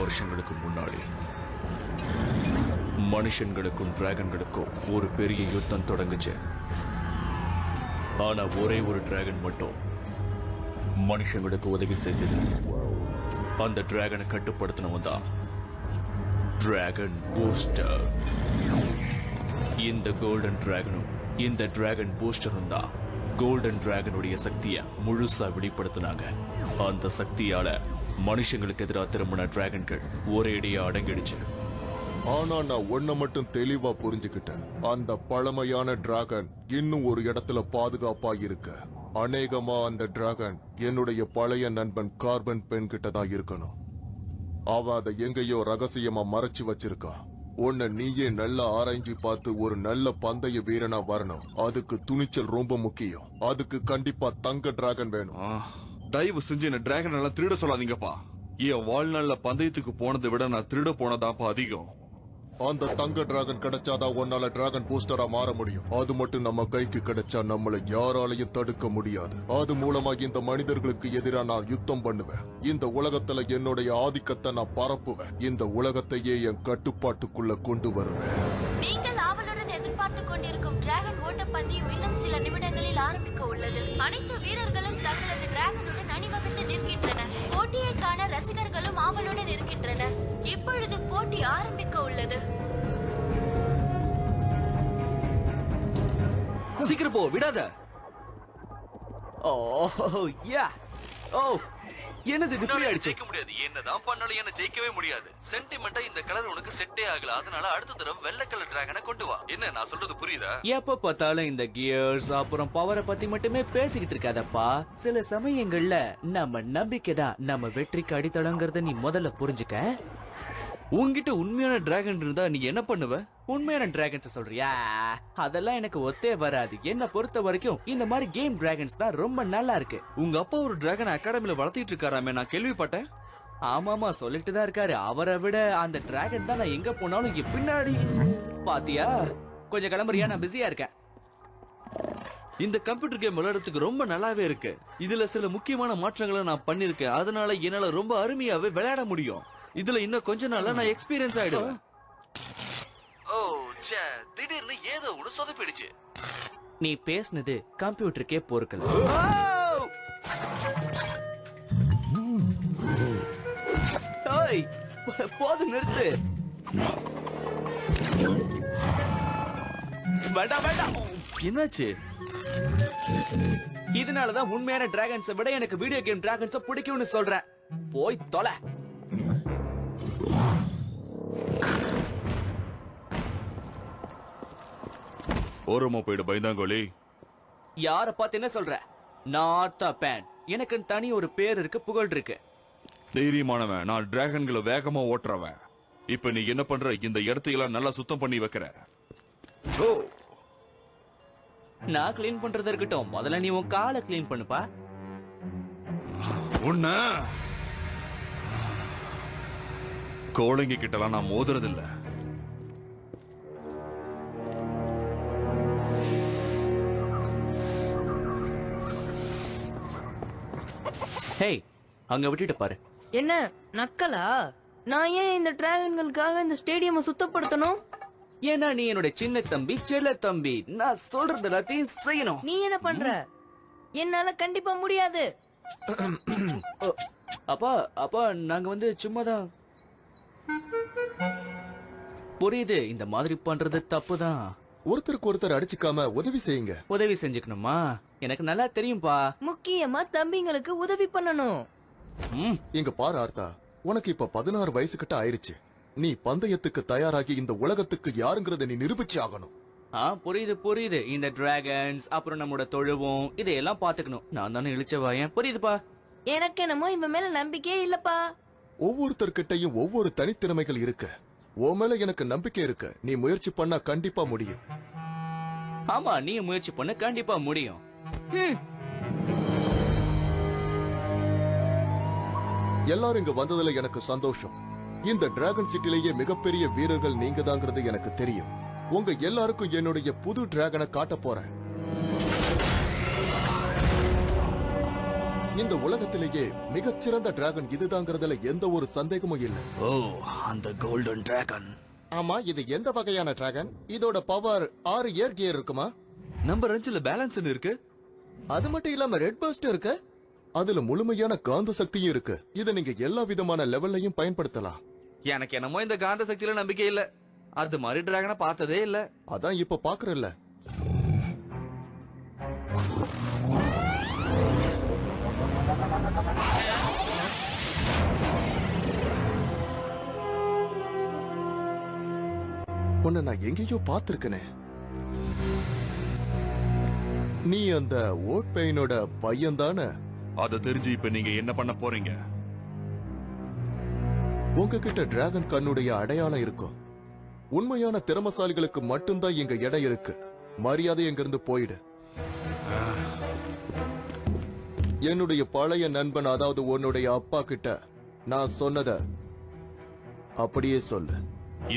வருஷங்களுக்கு முன்னாடி மனுஷங்களுக்கும் டிராகன்களுக்கும் ஒரு பெரிய யுத்தம் தொடங்குச்சு. ஆனா ஒரே ஒரு டிராகன் மட்டும் மனுஷங்களுக்கு உதவி செஞ்சது. அந்த டிராகனை கட்டுப்படுத்தினவன் தான் டிராகன் பூஸ்டர். இந்த கோல்டன் டிராகனும் இந்த டிராகன் பூஸ்டரும் தான் கோல்டன் டிராகனுடைய சக்தியை முழுசா வெளிப்படுத்தினாங்க. அந்த சக்தியால மனுஷங்களுக்கு எதிராக திரும்பின டிராகன்கள் ஒரேடியா அடங்கிடுச்சு. ஆனா நான் ஒன்ன மட்டும் தெளிவா புரிஞ்சுக்கிட்டேன். அந்த பழமையான டிராகன் இன்னும் ஒரு இடத்துல பாதுகாப்பா இருக்க. அநேகமா அந்த டிராகன் என்னுடைய பழைய நண்பன் கார்பன் பெண் கிட்ட தான் இருக்கணும். அவன் அதை எங்கேயோ ரகசியமா மறைச்சு வச்சிருக்கான். உன்னை நீயே நல்லா ஆராய்ச்சி பார்த்து ஒரு நல்ல பந்தய வீரனா வரணும். அதுக்கு துணிச்சல் ரொம்ப முக்கியம். அதுக்கு கண்டிப்பா தங்க டிராகன் வேணும். தயவு செஞ்சு என்ன டிராகன் எல்லாம் திருட சொல்லாதீங்கப்பா. என் வாழ்நாள்ல பந்தயத்துக்கு போனதை விட நான் திருட போனதாப்பா அதிகம். அந்த தங்க டிராகன் கிடைச்சாதான் உன்னால டிராகன் பூஸ்டரா மாற முடியும். அது மட்டும் நம்ம கைக்கு கிடைச்சா நம்மள யாராலையும் தடுக்க முடியாது. அது மூலமா இந்த மனிதர்களுக்கு எதிராக நான் யுத்தம் பண்ணுவேன். இந்த உலகத்துல என்னுடைய ஆதிக்கத்தை நான் பரப்புவேன். இந்த உலகத்தையே என் கட்டுப்பாட்டுக்குள்ள கொண்டு வருவேன். நீங்கள் ஆவலுடன் எதிர்பார்த்துக் கொண்டிருக்கும் டிராகன் ஓட்டப்பந்தயம் இன்னும் சில நிமிடங்களில் ஆரம்பிக்க உள்ளது. அனைத்து வீரர்களும் தங்களது டிராகனுடன் அணிவகுத்து நிற்கின்றனர். போட்டியை காண ரசிகர்களும் ஆவலுடன் இருக்கின்றனர். இப்பொழுது போட்டி ஆரம்பிக்க உள்ளது. சீக்கிரம் போ, விடாத. ஓ யா ஓ என்னது டிஃபரி அடிச்சு ஜெயிக்க முடியாது. என்னதான் பண்ணாலும் என்ன ஜெயிக்கவே முடியாது. சென்டிமெண்டா இந்த கலர் உனக்கு செட்டே ஆகல. அதனால அடுத்த தடவை வெள்ளை கலர் டிராகனை கொண்டு வா. என்ன நான் சொல்றது புரியுதா? எப்ப பார்த்தாலும் இந்த கியர்ஸ் அப்புறம் பவரை பத்தி மட்டுமே பேசிக்கிட்டு இருக்காதப்பா. சில சமயங்கள்ல நம்ம நம்பிக்கை தான் நம்ம வெற்றிக்கு அடித்தளங்கிறத நீ முதல்ல புரிஞ்சுக்க. உன்கிட்ட உண்மையான டிராகன் இருந்தா நீ என்ன பண்ணுவ? உண்மையான டிராகன்ஸ் சொல்றியா? அதெல்லாம் எனக்கு ஒத்தே வராது. என்ன பொறுத்த வரைக்கும் இந்த மாதிரி கேம் டிராகன்ஸ் தான் ரொம்ப நல்லா இருக்கு. உங்க அப்பா ஒரு டிராகன் அகாடமில வளர்த்திட்டு இருக்காராமே, நான் கேள்விப்பட்டேன். ஆமாமா, சொல்லிட்டு தான் இருக்காரு. அவரை விட அந்த டிராகன் தான் நான் எங்க போனாலும் இங்க பின்னாடி. பாத்தியா? கொஞ்சம் கிளம்புறியா? நான் பிஸியா இருக்கேன். இந்த கம்ப்யூட்டர் கேம் விளையாடுறதுக்கு ரொம்ப நல்லாவே இருக்கு. இதுல சில முக்கியமான மாற்றங்களை நான் பண்ணிருக்கேன். அதனால என்னால ரொம்ப அருமையாவே விளையாட முடியும். இதுல இன்னும் கொஞ்ச நாள்ல நான் எக்ஸ்பீரியன்ஸ் ஆயிடுவேன். ஓ ச்சே, திடீர்னு ஏதோ ஒன்று சொதப்பிடுச்சு. நீ பேசுனது கம்ப்யூட்டருக்கே பொறுக்கல. போது நிறுத்து. வேண்டாம் வேண்டாம். என்னாச்சு? இதனாலதான் உண்மையான டிராகன்ஸை விட எனக்கு வீடியோ கேம் டிராகன்ஸை பிடிக்கும்னு சொல்றேன். போய் தொலை. ஓரமா போயிடு பயந்தாங்கோலி. யார பார்த்து என்ன சொல்ற? Not a fan. எனக்கு தனி ஒரு பேர் இருக்கு, புகழ் இருக்கு. தைரியமானவன். நான் டிராகன்களை வேகமா ஓட்டுறவன். இப்ப நீ என்ன பண்ற? இந்த இடத்தையெல்லாம் நல்லா சுத்தம் பண்ணி வைக்கிற. ஓ, நான் கிளீன் பண்றது இருக்கட்டும், முதல்ல நீ உன் காலை கிளீன் பண்ணுப்பா. உன்ன கோழைங்க கிட்டலாம் நான் மோதுறது இல்ல. ஹேய், அங்க விட்டுட்டு பாரு. என்ன நக்கலா? நான் ஏன் இந்த டிராகன்களுக்காக இந்த ஸ்டேடியம் சுத்தப்படுத்தணும்? ஏன்னா நீ என்னோட சின்ன தம்பி, செல்ல தம்பி. நான் சொல்றது எல்லாத்தையும் செய்யணும். நீ என்ன பண்ற? என்னால கண்டிப்பா முடியாது. அப்பா அப்பா, நாங்க வந்து சும்மாதான். புரியுது, இந்த மாதிரி பண்றது தப்புதான். ஒருத்தருக்கு ஒருத்தர் அடிச்சுக்காம உதவி செய்யுங்க. உதவி செஞ்சுக்கணுமா? எனக்கு நல்லா தெரியும்பா. முக்கியமா தம்பிங்களுக்கு உதவி பண்ணணும். இங்க பாரு ஆர்த்தா, உனக்கு இப்ப 16 வயசு கிட்ட ஆயிருச்சு. நீ பந்தயத்துக்கு தயாராகி இந்த உலகத்துக்கு யாருங்கறத நீ நிரூபிச்சு ஆகணும். புரியுது புரியுது. இந்த டிராகன்ஸ் அப்புறம் நம்மளோட தொழுவோம் இதையெல்லாம் பாத்துக்கணும். நான் தானே இழிச்சவாயன். புரியுதுப்பா. எனக்கு என்னமோ இவன் மேல நம்பிக்கையே இல்லப்பா. ஒவ்வொருத்தர்கிட்டையும் ஒவ்வொரு தனித்திறமைகள் இருக்கு. உன் மேல எனக்கு நம்பிக்கை இருக்கு. நீ முயற்சி பண்ணா கண்டிப்பா முடியும். ஆமா, நீ முயற்சி பண்ண கண்டிப்பா முடியும். எல்லாரும் இங்க வந்ததுல எனக்கு சந்தோஷம். இந்த டிராகன் சிட்டிலேயே மிகப்பெரிய வீரர்கள் நீங்க தாங்கிறது எனக்கு தெரியும். உங்க எல்லாருக்கும் என்னுடைய புது டிராகனை காட்ட போறேன். இந்த உலகத்திலேயே மிகச்சிறந்த டிராகன் இதுதாங்கிறதுல எந்த ஒரு சந்தேகமும் இல்ல. ஓ, அந்த கோல்டன் டிராகன். ஆமா, இது எந்த வகையான டிராகன்? இதோட பவர் 6 ஏர் கியர் இருக்குமா? நம்பர் 5ல பேலன்ஸ் இருக்கு. அது மட்டும் இல்லாம ரெட் பர்ஸ்ட் இருக்கு. அதுல முழுமையான காந்த சக்தியும் இருக்கு. இதை நீங்க எல்லா விதமான லெவல்லையும் பயன்படுத்தலாம். எனக்கு என்னமோ இந்த காந்த சக்தியில நம்பிக்கை இல்ல. அது மாதிரி டிராகனை பார்த்ததே இல்ல. அதான் இப்ப பாக்குறல்ல. உன்னை நான் எங்கேயோ பார்த்திருக்கனே. நீ அந்த ஓட் பெயினோட பையன் தானே? அதை தெரிஞ்சு இப்ப நீங்க என்ன பண்ண போறீங்க? உங்ககிட்ட டிராகன் கண்ணுடைய அடையாளம் இருக்கும். உண்மையான திறமசாலிகளுக்கு மட்டும்தான் இங்க இடம் இருக்கு. மரியாதை எங்கிருந்து போயிடு. என்னுடைய பழைய நண்பன், அதாவது உன்னுடைய அப்பா கிட்ட நான் சொன்னத அப்படியே சொல்லு.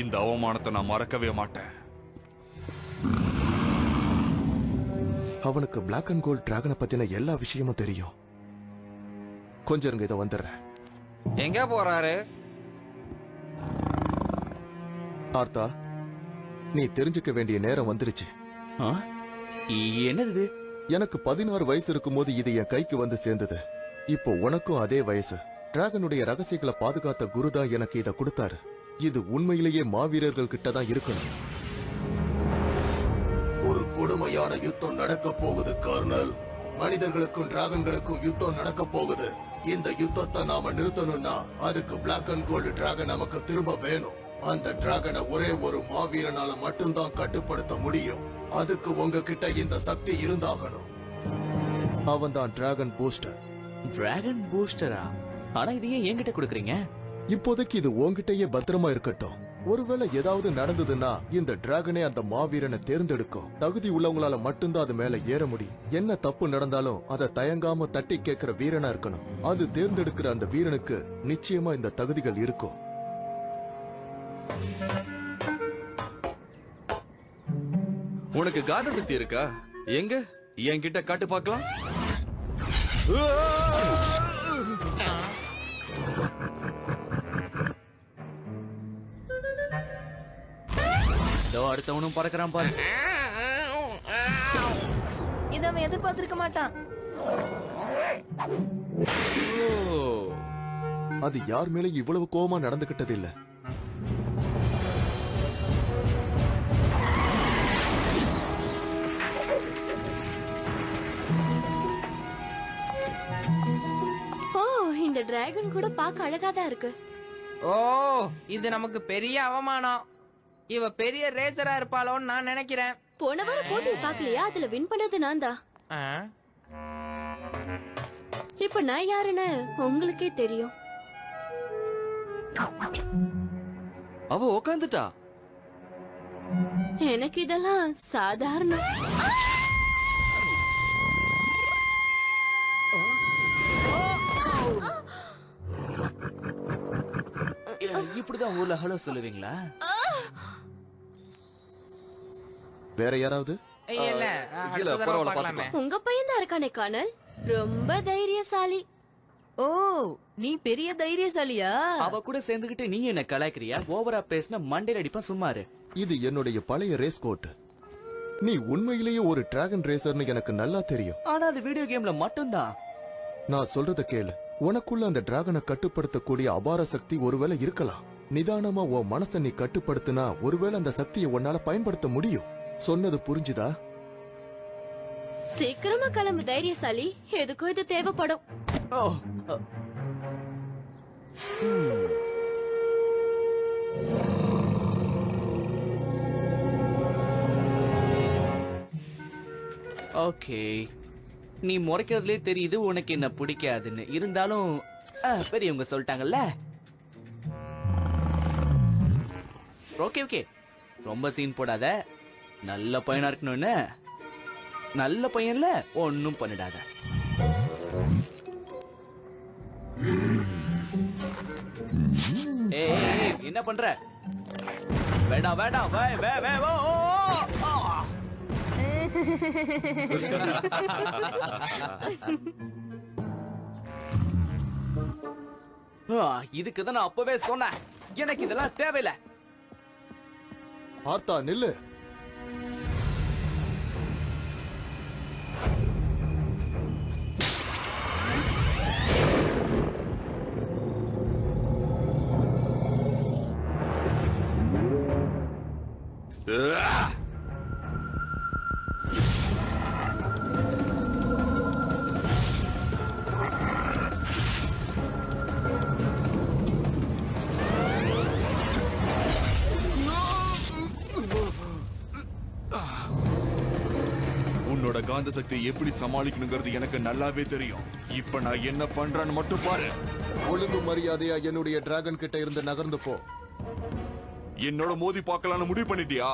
இந்த அவமானத்தை நான் மறக்கவே மாட்டேன். அவனுக்கு பிளாக் அண்ட் கோல்ட் டிராகனை பத்தின எல்லா விஷயமும் தெரியும். கொஞ்சம் இருங்க, இதை வந்துடுறேன். எங்க போறாரு? ஆர்த்தா, நீ தெரிஞ்சுக்க வேண்டிய நேரம் வந்துருச்சு. ஆ? என்னது இது? எனக்கு 16 வயசு இருக்கும்போது இது என் கைக்கு வந்து சேர்ந்தது. இப்போ உனக்கும் அதே வயசு. டிராகனுடைய ரகசியங்களை பாதுகாத்த குருதான் எனக்கு இதை கொடுத்தாரு. இது உண்மையிலேயே மாவீரர்கள் கிட்ட தான் இருக்கணும். ஒரு கொடுமையான யுத்தம் நடக்க போகுது கர்னல். மனிதர்களுக்கும் டிராகன்களுக்கும் யுத்தம் நடக்க போகுது. இந்த யுத்தத்தை நாம நிறுத்தணும்னா அதுக்கு பிளாக் அண்ட் கோல்டு டிராகன் நமக்கு திரும்ப வேணும். அந்த டிராகனை ஒரே ஒரு மாவீரனால மட்டும்தான் கட்டுப்படுத்த முடியும். அதுக்கு உங்ககிட்ட இந்த சக்தி இருந்தாகணும். அவன் தான் டிராகன் பூஸ்டர். டிராகன் பூஸ்டரா? ஆனா இது ஏன் என்கிட்ட கொடுக்குறீங்க? இப்போதைக்கு இது உன்கிட்டயே பத்திரமா இருக்கட்டும். ஒருவேளை ஏதாவது நடந்ததுன்னா இந்த டிராகனே அந்த மாவீரனை தேர்ந்தெடுக்கும். தகுதி உள்ளவங்களால மட்டும்தான் அது மேல ஏற முடியும். என்ன தப்பு நடந்தாலும் அதை தயங்காம தட்டி கேட்கிற வீரனா இருக்கணும். அது தேர்ந்தெடுக்கிற அந்த வீரனுக்கு நிச்சயமா இந்த தகுதிகள் இருக்கும். உனக்கு காந்த சக்தி இருக்கா? எங்க என்கிட்ட காட்டு பார்க்கலாம். அடுத்தவனும் பறக்கிறான் பாரு. இத அவன் எதிர்பார்த்திருக்க மாட்டான். அது யார் மேல இவ்வளவு கோபமா நடந்துகிட்டது இல்ல. ஓ, இந்த டிராகன் கூட பார்க்க அழகாதான் இருக்கு. ஓ, இது நமக்கு பெரிய அவமானம். இவ பெரிய ரேசரா இருப்பாளோன்னு நான் நினைக்கிறேன். போன வாரம் போட்டியை பார்க்கலையா? அதுல வின் பண்ணது நான் தான். ஆ? இப்ப நான் யாருன்னு உங்களுக்கே தெரியும். அவ உக்காந்துட்டா. எனக்கு இதெல்லாம் சாதாரணம். இப்படிதான் ஊர்ல ஹலோ சொல்லுவீங்களா? வேற யாராவது? இல்ல, அடுத்த தடவை பரவாயில்ல, பார்க்கலாமே. உங்க பையன் தான் இருக்கானே கானல், ரொம்ப தைரியசாலி. ஓ, நீ பெரிய தைரியசாலியா? அவ கூட சேர்ந்துகிட்டு நீ என்ன கலாய்க்கிறியா? ஓவரா பேசின மண்டையில அடிப்பா, சும்மாரு. இது என்னுடைய பழைய ரேஸ் கோட். நீ உண்மையிலேயே ஒரு டிராகன் ரேசர்னு எனக்கு நல்லா தெரியும். ஆனா அது வீடியோ கேம்ல மட்டும்தான். நான் சொல்றத கேளு. உனக்குள்ள அந்த டிராகனை கட்டுப்படுத்தக்கூடிய அபார சக்தி ஒருவேளை இருக்கலாம். நிதானமா உன் மனசை நீ கட்டுப்படுத்தினா ஒருவேளை அந்த சக்தியை உன்னால பயன்படுத்த முடியும். சொன்னது புரிஞ்சுதா? சீக்கிரமா கிளம்பு தைரியசாலி. எதுக்கும் இது தேவைப்படும். ஓ, ஓகே. நீ முறைக்கிறதுலே தெரியுது உனக்கு என்ன பிடிக்காதுன்னு. இருந்தாலும் பெரியவங்க சொல்லிட்டாங்கல்ல. ஓகே ஓகே, ரொம்ப சீன் போடாத. நல்ல பையனா இருக்கணும்னு. நல்ல பையன்ல ஒன்னும் பண்ணிடாத. ஏய், என்ன பண்ற? வேண்டாம் வேண்டாம், வே வே வே ஓ, ஓ, ஓ. இதுக்கு தான் நான் அப்பவே சொன்னேன், எனக்கு இதெல்லாம் தேவையில்ல. ஆர்த்தா நில்லு. உன்னோட காந்த சக்தி எப்படி சமாளிக்கணுங்கிறது எனக்கு நல்லாவே தெரியும். இப்ப நான் என்ன பண்றேன்னு மட்டும் பாரு. ஒழுங்கு மரியாதையா என்னுடைய டிராகன் கிட்ட இருந்து நகர்ந்து போ. என்னோட மோதி பார்க்கலாம்னு முடிவு பண்ணிட்டியா?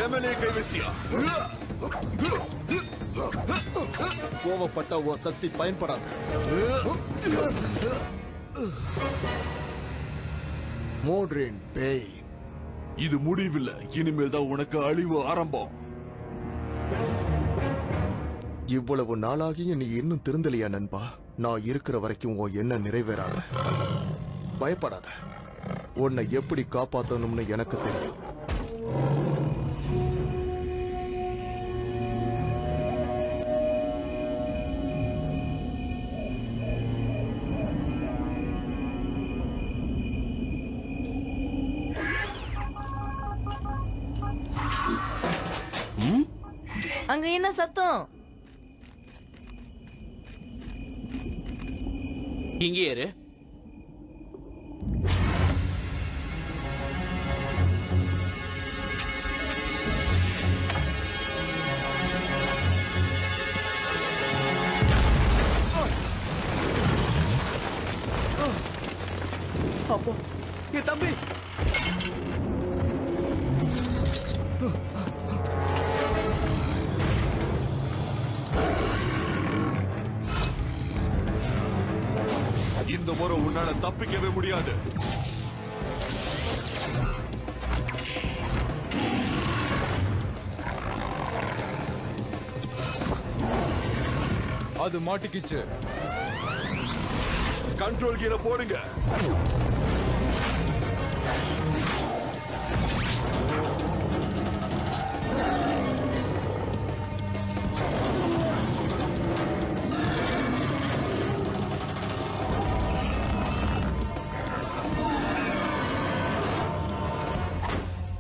ஏமலே கை வச்சிட்டியா? கோவப்பட்ட ஓ சக்தி பயன்படாது. மோட்ரின் பேய். இது முடிவில்லை, இனிமேல் தான் உனக்கு அழிவு ஆரம்பம். இவ்வளவு நாளாகியும் நீ இன்னும் திருந்தலையா நண்பா? நான் இருக்கிற வரைக்கும் உன் எண்ணம் நிறைவேறாத. பயப்படாத, உன்னை எப்படி காப்பாத்தணும்னு எனக்கு தெரியும். அங்க என்ன சத்தம்? இங்கே இரு. அப்போ என் தம்பி. இந்த முறை உன்னால தப்பிக்கவே முடியாது. அது மாட்டிக்கிச்சு. கண்ட்ரோல் கீரை போடுங்க.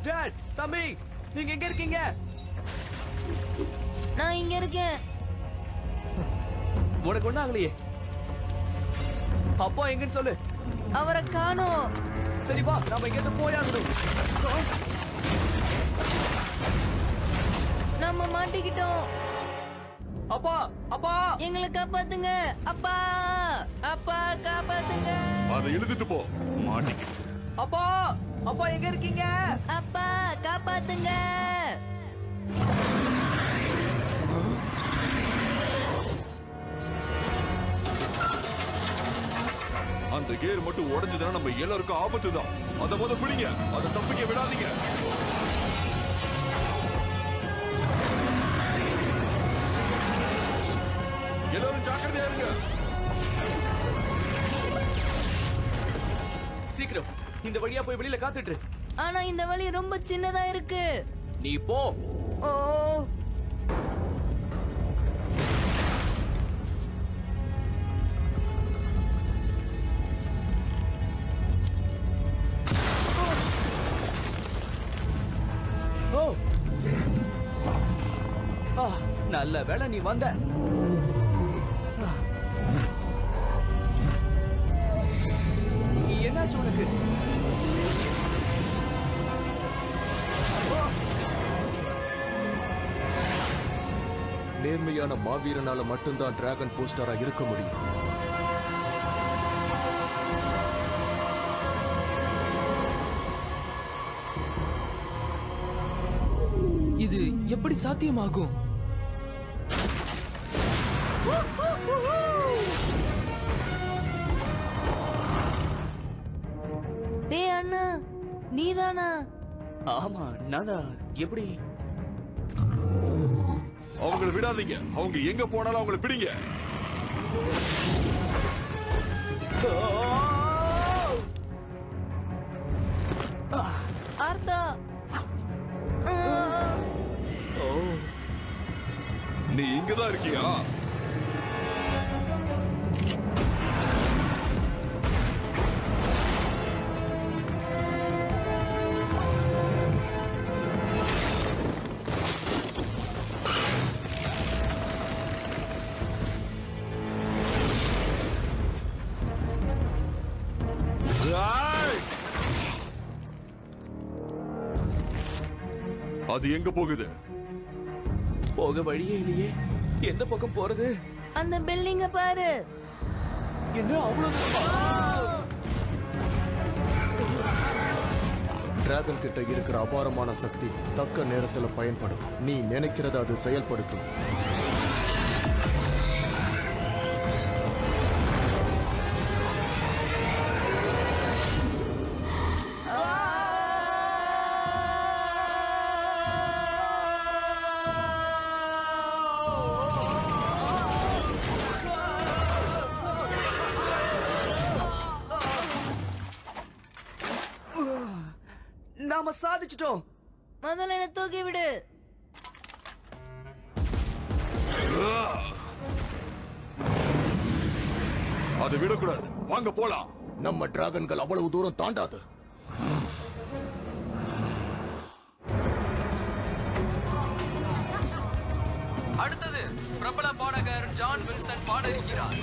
டாட், தம்பி, நீங்க எங்க இருக்கீங்க? நான் இங்க இருக்கேன். உனக்கு ஒண்ணு ஆகலையே. அப்பா எங்கன்னு சொல்லு. அவரை காணோம். சரி வா, நாம இங்க இருந்து போயாகணும். நம்ம மாட்டிக்கிட்டோம். அப்பா, அப்பா, எங்களை காப்பாத்துங்க. அப்பா, அப்பா காப்பாத்துங்க. அதை இழுத்துட்டு போ. மாட்டிக்கிட்டு. அப்பா, அப்பா எங்க இருக்கீங்க? அப்பா காப்பாத்துங்க. அந்த கேர் மட்டும் உடைஞ்சதுன்னா நம்ம எல்லாருக்கும் ஆபத்து தான். அதை முத பிடிங்க, அதை தப்பிக்க விடாதீங்க. எல்லாரும் ஜாக்கிரதையா இருங்க. சீக்கிரம் இந்த வழியா போய் வெளியில காத்துட்டு. ஆனா இந்த வழி ரொம்ப சின்னதா இருக்கு. நீ போ. ஓ, ஓ. நல்ல வேளை நீ வந்த. என்னாச்சு உனக்கு? நேர்மையான மாவீரனால மட்டும்தான் டிராகன் போஸ்டரா இருக்க முடியும். இது எப்படி சாத்தியமாகும்? டேய் அண்ணா, நீதானா? ஆமா நான் தான். எப்படி? அவங்கள விடாதீங்க. அவங்க எங்க போனாலும் அவங்கள பிடிங்க. ஆர்த்தா. ஓ, நீ இங்கதான் இருக்கியா? ஏய்! அது எங்க போகுது? போக வழியே இல்லையே. எந்த பக்கம் போறது? அந்த பில்டிங்க பாரு. என்ன அவ்வளவு? டிராகன் கிட்ட இருக்கிற அபாரமான சக்தி தக்க நேரத்துல பயன்படும். நீ நினைக்கிறத அது செயல்படுத்தும். நாம சாதிச்சிட்டோம். முதல்ல என்ன தூக்கி விடு. அதை விடக்கூடாது. வாங்க போலாம். நம்ம டிராகன்கள் அவ்வளவு தூரம் தாண்டாது. அடுத்தது பிரபல பாடகர் ஜான் வில்சன் பாட இருக்கிறார்.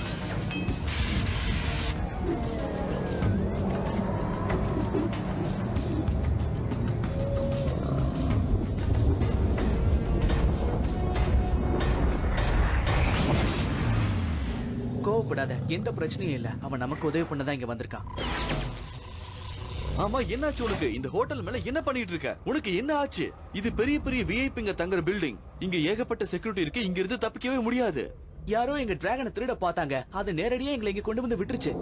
கோவப்படாத, எந்த பிரச்சனையும் இல்ல. அவன் நமக்கு உதவி பண்ணதான் இங்க வந்திருக்கான். ஆமா, என்னாச்சு உனக்கு? இந்த ஹோட்டல் மேல என்ன பண்ணிட்டு இருக்க? உனக்கு என்ன ஆச்சு? இது பெரிய பெரிய விஐபிங்க தங்குற பில்டிங். இங்க ஏகப்பட்ட செக்யூரிட்டி இருக்கு. இங்க இருந்து தப்பிக்கவே முடியாது. யாரோ எங்க டிராகனை திருட பார்த்தாங்க. அது நேரடியா எங்களை இங்க கொண்டு வந்து விட்டுருச்சு.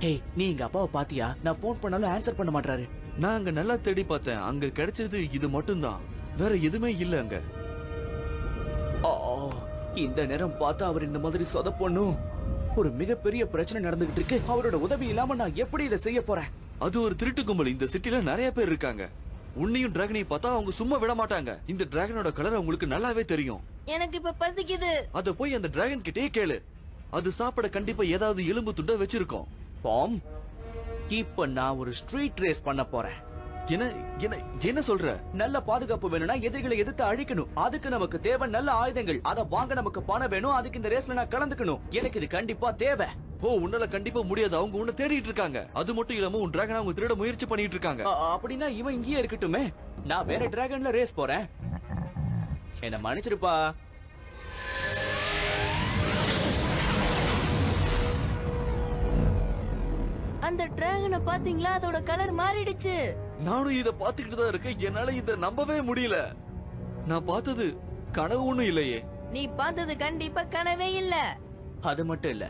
ஏய், நீ எங்க அப்பாவை பாத்தியா? நான் போன் பண்ணாலும் ஆன்சர் பண்ண மாட்டாரு. நான் அங்க நல்லா தேடி பார்த்தேன். அங்க கிடைச்சது இது மட்டும்தான். வேற எதுவுமே இல்ல அங்க. ஓ, இந்த நேரம் பார்த்தா அவர் இந்த மாதிரி சொதப்பொண்ணும். ஒரு மிகப்பெரிய பிரச்சனை நடந்துகிட்டு இருக்கு. அவரோட உதவி இல்லாம நான் எப்படி இதை செய்ய போறேன்? அது ஒரு திருட்டு கும்பல். இந்த சிட்டில நிறைய பேர் இருக்காங்க. உன்னையும் டிராகனையும் பார்த்தா அவங்க சும்மா விட மாட்டாங்க. இந்த டிராகனோட கலர் அவங்களுக்கு நல்லாவே தெரியும். எனக்கு இப்ப பசிக்குது. அத போய் அந்த டிராகன் கிட்டே கேளு. அது சாப்பிட கண்டிப்பா ஏதாவது எலும்பு துண்டை வச்சிருக்கோம். பாம், இப்ப நான் ஒரு ஸ்ட்ரீட் ரேஸ் பண்ண போறேன். என்ன என்ன என்ன சொல்ற? நல்ல பாதுகாப்பு வேணும்னா எதிரிகளை எதிர்த்து அழிக்கணும். அதுக்கு நமக்கு தேவை நல்ல ஆயுதங்கள். அத வாங்க நமக்கு பணம் வேணும். அதுக்கு இந்த ரேஸ்ல நான் கலந்துக்கணும். எனக்கு இது கண்டிப்பா தேவை. ஓ, உன்னால கண்டிப்பா முடியாது. அவங்க உன்னை தேடிட்டு இருக்காங்க. அது மட்டும் இல்லாம உன் டிராகனை அவங்க திருட முயற்சி பண்ணிட்டு இருக்காங்க. அப்படின்னா இவன் இங்கேயே இருக்கட்டுமே. நான் வேற டிராகன்ல ரேஸ் போறேன். என்ன மன்னிச்சிருப்பா. அந்த டிராகனை பாத்தீங்களா? அதோட கலர் மாறிடுச்சு. நானும் இத பாத்துக்கிட்டு தான் இருக்கேன். என்னால இத நம்பவே முடியல. நான் பார்த்தது கனவு ஒண்ணும் இல்லையே. நீ பார்த்தது கண்டிப்பா கனவே இல்ல. அது மட்டும் இல்ல,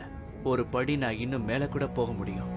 ஒரு படி நான் இன்னும் மேல கூட போக முடியும்.